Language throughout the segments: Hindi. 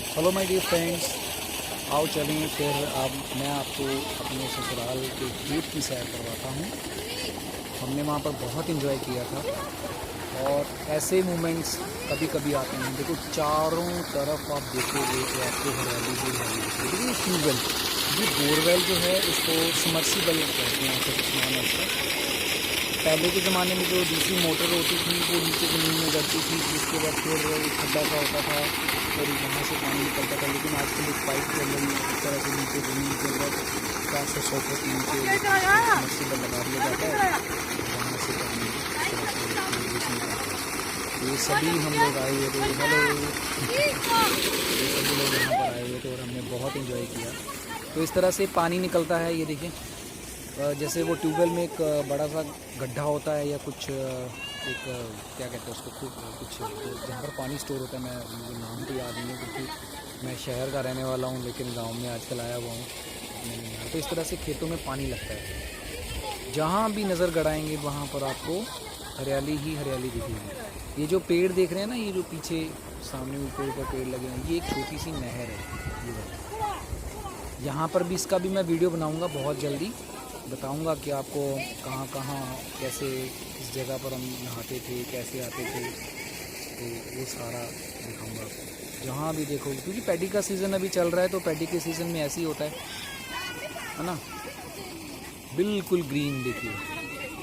हेलो माय डियर फ्रेंड्स, आओ चलें फिर। अब मैं आपको अपने ससुराल के खेत की सैर करवाता हूँ। हमने वहाँ पर बहुत इन्जॉय किया था और ऐसे मोमेंट्स कभी कभी आते हैं। देखो चारों तरफ आप देखोगे तो आपको हरियाली ही हरियाली दिखेगी। ये ट्यूबवेल, ये बोरवेल जो है इसको समर्सिबल कहते हैं, ऐसा कुछ नाम है इसका। पहले के ज़माने में जो दूसरी मोटर होती थी वो नीचे ज़मीन में जाती थी, उसके बाद फिर एक खड्डा सा होता था और वहाँ से पानी निकलता था। लेकिन आजकल एक पाइप चल रही है, इस तरह से नीचे ज़मीन के अंदर 400 फुट नीचे सबमर्सिबल लगा दिया जाता है, वहाँ से पानी ये सभी हम लोग आए हुए थे। हेलो, ये सभी लोग यहाँ पर आए हुए थे और हमने बहुत इंजॉय किया। तो इस तरह से पानी निकलता है। ये देखिए, जैसे वो ट्यूबवेल में एक बड़ा सा गड्ढा होता है या कुछ एक क्या कहते हैं उसको, कुछ जहाँ पर पानी स्टोर होता है। मैं मुझे नाम तो याद नहीं है क्योंकि मैं शहर का रहने वाला हूँ, लेकिन गांव में आजकल आया हुआ हूँ। तो इस तरह से खेतों में पानी लगता है। जहाँ भी नज़र गड़ाएंगे वहाँ पर आपको हरियाली ही हरियाली दिखेगी। ये जो पेड़ देख रहे हैं ना, ये जो पीछे सामने ऊपर ऊपर पेड़ लगे हैं, ये एक छोटी सी नहर है। ये यहाँ पर भी इसका भी मैं वीडियो बनाऊँगा बहुत जल्दी, बताऊंगा कि आपको कहाँ कहाँ कैसे किस जगह पर हम नहाते थे, कैसे आते थे, तो वो सारा दिखाऊंगा आपको। जहाँ भी देखो, क्योंकि पैडी का सीज़न अभी चल रहा है, तो पैडी के सीज़न में ऐसे ही होता है ना। बिल्कुल ग्रीन, देखिए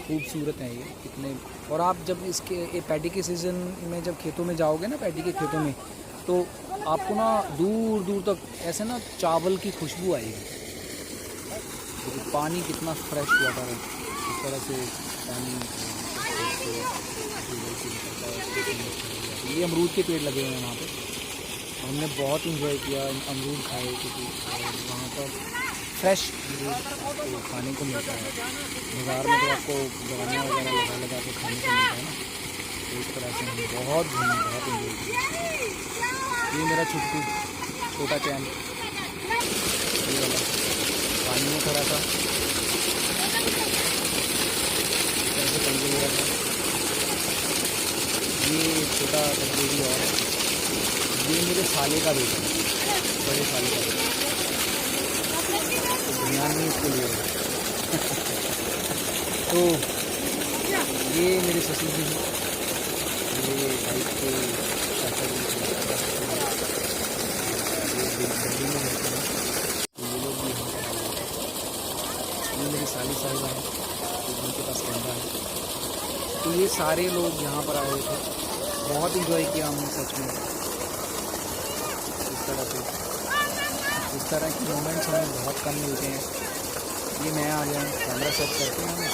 खूबसूरत है ये कितने। और आप जब इसके पैडी के सीज़न में जब खेतों में जाओगे ना, पैडी के खेतों में, तो आपको ना दूर दूर तक ऐसे ना चावल की खुशबू आएगी। तो पानी कितना फ्रेश वाटर है, इस तरह से पानी ये अमरूद के पेड़ लगे हुए हैं वहाँ पे। हमने बहुत इंजॉय किया, अमरूद खाए क्योंकि वहाँ पर फ्रेश तो खाने को मिलता है। बाज़ार में तो आपको दवाइयाँ वगैरह लगा के खाने को मिलता है ना। तो इस तरह से हम बहुत घूमे, बहुत इंजॉय किया। ये मेरा छुट्टू छोटा चैन ये वाला पानी में खड़ा था, कैसे पंजे ले रहा था। ये छोटा बेबी और है, ये मेरे साले का बेटा है, बड़े साले का बेटा। तो ध्यान नहीं इसको लिए तो ये मेरे ससुर जी हैं, ये बाइक के चाचा जी दिल्ली में रहते हैं। तो ये लोग भी यहाँ पर आए हुए थे। ये मेरी साली साहिबा है, तो उनके पास कैमरा है। तो ये सारे लोग यहाँ पर आए हुए थे, बहुत इंजॉय किया हमने सच में। इस तरह के मोमेंट्स हमें बहुत कम मिलते हैं। ये मैं आ जाऊँ कैमरा सेट करते हैं हमें,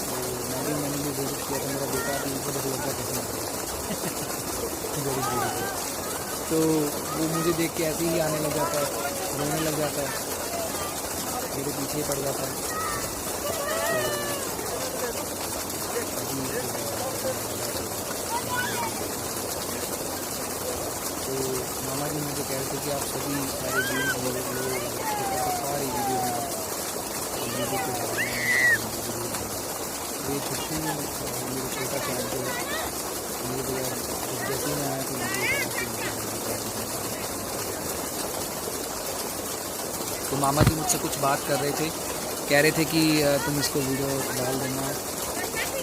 तो मैंने भी विजिट किया था। मेरा बेटा भी इनको तो लगता कैसे तो वो मुझे देख के ऐसे ही आने लग जाता है, रोने लग जाता है, मेरे पीछे पड़ जाता है। तो मामा जी मुझे कह रहे थे कि आप सभी सारे वीडियो सारी वीडियो में यूट्यूब पे डालना है। ये छुट्टी मेरे छोटा चैनल जो है, मुझे जैसे ही आया तो मामा जी मुझसे कुछ बात कर रहे थे, कह रहे थे कि तुम इसको वीडियो डाल देना।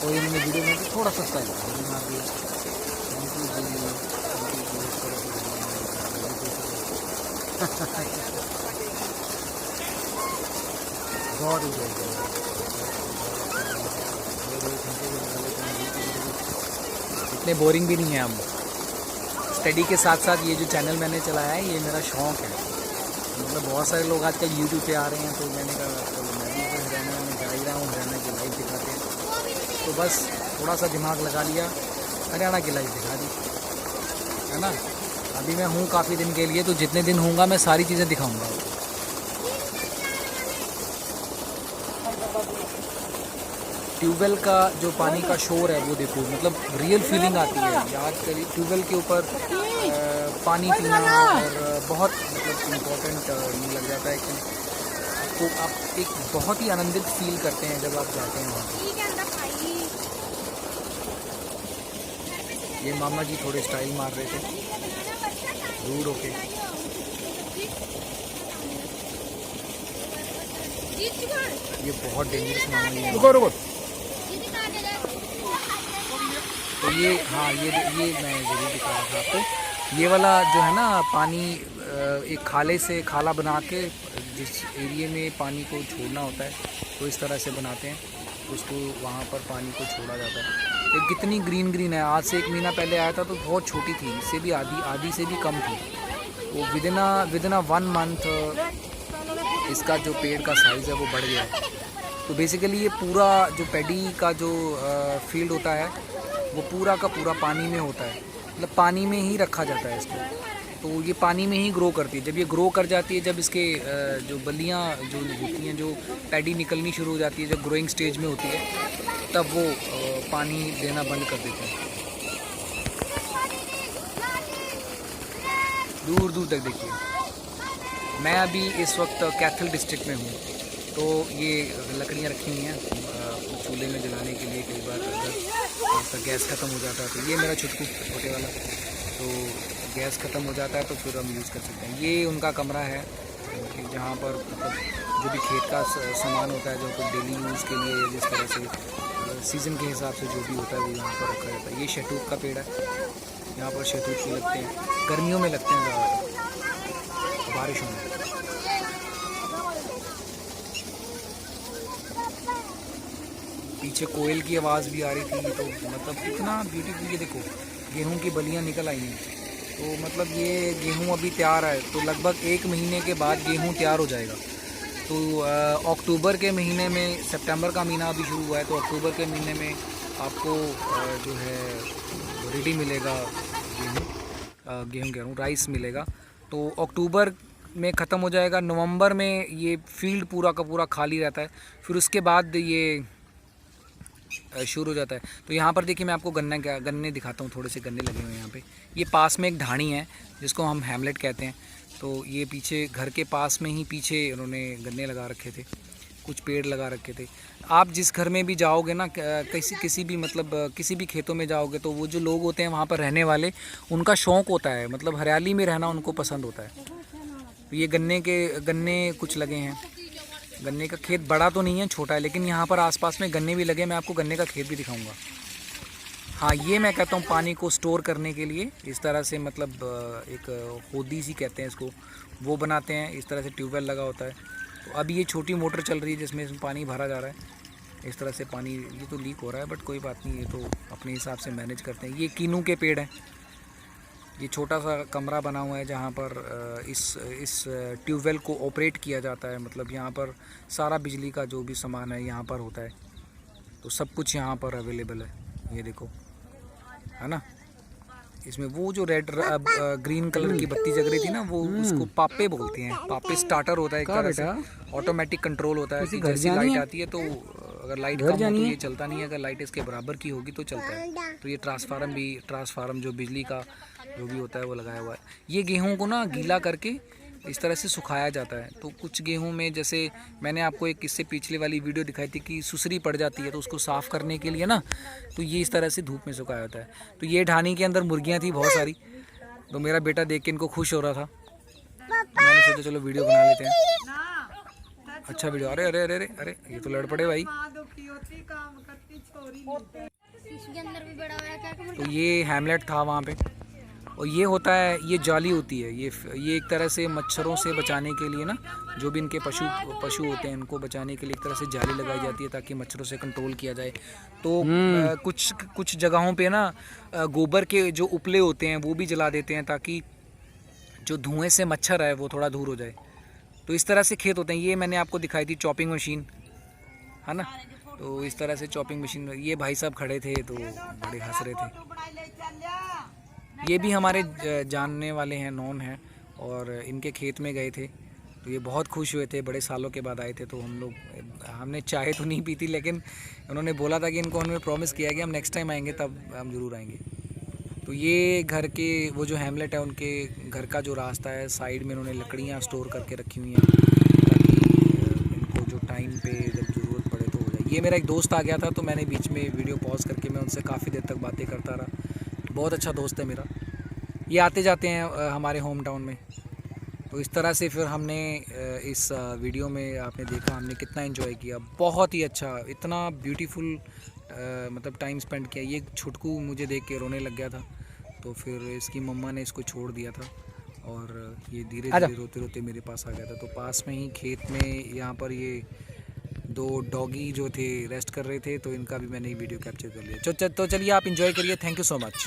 तो इन्होंने वीडियो में थोड़ा सा स्टाइल मार दिया। बहुत इंजॉय किया। इतने बोरिंग भी नहीं है हम। स्टडी के साथ साथ ये जो चैनल मैंने चलाया है, ये मेरा शौक़ है। मतलब बहुत सारे लोग आजकल यूट्यूब पे आ रहे हैं, तो मैंने कहा मैं भी हरियाणा में जा ही रहा हूँ, हरियाणा की लाइफ दिखाते हैं। तो बस थोड़ा सा दिमाग लगा लिया, हरियाणा की लाइफ दिखा दी, है ना। अभी मैं हूँ काफ़ी दिन के लिए, तो जितने दिन होऊंगा मैं सारी चीज़ें दिखाऊंगा। ट्यूबवेल का जो पानी का शोर है वो देखो, मतलब रियल फीलिंग आती है। याद करिए ट्यूबवेल के ऊपर पानी पीना और बहुत मतलब इम्पोर्टेंट ये लग जाता है कि आपको आप एक बहुत ही आनंदित फील करते हैं जब आप जाते हैं वहाँ पर। ये मामा जी थोड़े स्टाइल मार रहे थे दूर होके। ये बहुत डेंजरस माहौल है। रुको रुको। तो ये हाँ ये मैं ज़रूर दिखा रहा था आपको। ये वाला जो है ना पानी एक खाले से खाला बना के जिस एरिया में पानी को छोड़ना होता है तो इस तरह से बनाते हैं, उसको वहाँ पर पानी को छोड़ा जाता है। तो कितनी ग्रीन ग्रीन है। आज से 1 महीना पहले आया था तो बहुत छोटी थी, इससे भी आधी से भी कम थी। तो विदिन अ 1 मंथ इसका जो पेड़ का साइज़ है वो बढ़ गया है। तो बेसिकली ये पूरा जो पैडी का जो फील्ड होता है वो पूरा का पूरा पानी में होता है, मतलब पानी में ही रखा जाता है इसको। तो ये पानी में ही ग्रो करती है। जब ये ग्रो कर जाती है, जब इसके जो बल्लियाँ जो होती हैं, जो पैडी निकलनी शुरू हो जाती है, जब ग्रोइंग स्टेज में होती है, तब वो पानी देना बंद कर देते हैं। दूर दूर तक देखिए। मैं अभी इस वक्त कैथल डिस्ट्रिक्ट में हूँ। तो ये लकड़ियाँ रखी हुई हैं चूल्हे में जलाने के लिए। कई बार अगर गैस ख़त्म हो जाता है तो ये मेरा छुटकू छोटे वाला, तो गैस ख़त्म हो जाता है तो फिर हम यूज़ कर सकते हैं। ये उनका कमरा है जहाँ पर मतलब जो भी खेत का सामान होता है, जो कुछ डेली यूज़ के लिए जिस तरह से सीज़न के हिसाब से जो भी होता है वो यहाँ पर रखा जाता है। ये शहतूत का पेड़ है, यहाँ पर शहतूत के लगते हैं, गर्मियों में लगते हैं ज़्यादातर, बारिशों में। पीछे कोयल की आवाज़ भी आ रही थी। तो मतलब इतना ब्यूटीफुल, ये देखो गेहूं की बलियां निकल आई हैं। तो मतलब ये गेहूं अभी तैयार है, तो लगभग 1 महीने के बाद गेहूं तैयार हो जाएगा। तो अक्टूबर के महीने में, सितंबर का महीना अभी शुरू हुआ है, तो अक्टूबर के महीने में आपको जो है रेडी मिलेगा गेहूं कह रहा हूँ, राइस मिलेगा। तो अक्टूबर में ख़त्म हो जाएगा। नवंबर में ये फील्ड पूरा का पूरा खाली रहता है, फिर उसके बाद ये शुरू हो जाता है। तो यहाँ पर देखिए मैं आपको गन्ने दिखाता हूँ। थोड़े से गन्ने लगे हुए हैं यहाँ पे। ये पास में एक ढाणी है जिसको हम हैमलेट कहते हैं। तो ये पीछे घर के पास में ही पीछे उन्होंने गन्ने लगा रखे थे, कुछ पेड़ लगा रखे थे। आप जिस घर में भी जाओगे ना, किसी भी मतलब किसी भी खेतों में जाओगे, तो वो जो लोग होते हैं वहाँ पर रहने वाले, उनका शौक़ होता है, मतलब हरियाली में रहना उनको पसंद होता है। तो ये गन्ने कुछ लगे हैं। गन्ने का खेत बड़ा तो नहीं है, छोटा है, लेकिन यहाँ पर आसपास में गन्ने भी लगे। मैं आपको गन्ने का खेत भी दिखाऊंगा। हाँ, ये मैं कहता हूँ पानी को स्टोर करने के लिए इस तरह से, मतलब एक होदी सी कहते हैं इसको, वो बनाते हैं। इस तरह से ट्यूबवेल लगा होता है। तो अभी ये छोटी मोटर चल रही है जिसमें पानी भरा जा रहा है। इस तरह से पानी, ये तो लीक हो रहा है बट कोई बात नहीं, ये तो अपने हिसाब से मैनेज करते हैं। ये कीनू के पेड़ हैं। ये छोटा सा कमरा बना हुआ है जहाँ पर इस ट्यूबवेल को ऑपरेट किया जाता है। मतलब यहाँ पर सारा बिजली का जो भी सामान है यहाँ पर होता है। तो सब कुछ यहाँ पर अवेलेबल है। ये देखो, है ना। इसमें वो जो ग्रीन कलर की बत्ती जग रही थी ना, वो उसको पापे बोलते हैं। पापे स्टार्टर होता है एक तरह से, ऑटोमेटिक कंट्रोल होता है कि जैसी लाइट आती है तो अगर लाइट कम हो तो ये चलता नहीं है, अगर लाइट इसके बराबर की होगी तो चलता है। तो ये ट्रांसफार्म जो बिजली का जो भी होता है वो लगाया हुआ है। ये गेहूं को ना गीला करके इस तरह से सुखाया जाता है। तो कुछ गेहूं में, जैसे मैंने आपको एक इससे पिछले वाली वीडियो दिखाई थी कि सुसरी पड़ जाती है, तो उसको साफ़ करने के लिए ना, तो ये इस तरह से धूप में सुखाया होता है। तो ये ढानी के अंदर मुर्गियाँ थी बहुत सारी। तो मेरा बेटा देख के इनको खुश हो रहा था, मैंने सोचा चलो वीडियो बना लेते हैं। अच्छा वीडियो। अरे अरे अरे अरे अरे, ये तो लड़ पड़े भाई। तो ये हैमलेट था वहाँ पे। और ये होता है, ये जाली होती है। ये एक तरह से मच्छरों से बचाने के लिए ना, जो भी इनके पशु होते हैं, इनको बचाने के लिए एक तरह से जाली लगाई जाती है ताकि मच्छरों से कंट्रोल किया जाए। तो कुछ जगहों पे ना गोबर के जो उपले होते हैं वो भी जला देते हैं ताकि जो धुएं से मच्छर है वो थोड़ा दूर हो जाए। तो इस तरह से खेत होते हैं। ये मैंने आपको दिखाई थी चॉपिंग मशीन, है ना। तो इस तरह से चॉपिंग मशीन, ये भाई साहब खड़े थे तो बड़े हंस रहे थे। ये भी हमारे जानने वाले हैं, नॉन हैं, और इनके खेत में गए थे तो ये बहुत खुश हुए थे। बड़े सालों के बाद आए थे तो हमने चाय तो नहीं पी थी, लेकिन उन्होंने बोला था कि इनको हमने प्रॉमिस किया कि हम नेक्स्ट टाइम आएंगे तब हम ज़रूर आएंगे। तो ये घर के वो जो हैमलेट है, उनके घर का जो रास्ता है, साइड में उन्होंने लकड़ियाँ स्टोर करके रखी हुई हैं ताकि इनको जो टाइम पे जब ज़रूरत पड़े तो हो जाए। ये मेरा एक दोस्त आ गया था तो मैंने बीच में वीडियो पॉज करके मैं उनसे काफ़ी देर तक बातें करता रहा। बहुत अच्छा दोस्त है मेरा। ये आते जाते हैं हमारे होम टाउन में। तो इस तरह से फिर हमने इस वीडियो में आपने देखा हमने कितना एंजॉय किया, बहुत ही अच्छा, इतना ब्यूटीफुल मतलब टाइम स्पेंड किया। ये छुटकू मुझे देख के रोने लग गया था, तो फिर इसकी मम्मा ने इसको छोड़ दिया था और ये धीरे धीरे रोते रोते मेरे पास आ गया था। तो पास में ही खेत में यहाँ पर ये 2 डॉगी जो थे रेस्ट कर रहे थे, तो इनका भी मैंने वीडियो कैप्चर कर लिया। तो चलिए आप इंजॉय करिए। Thank you so much.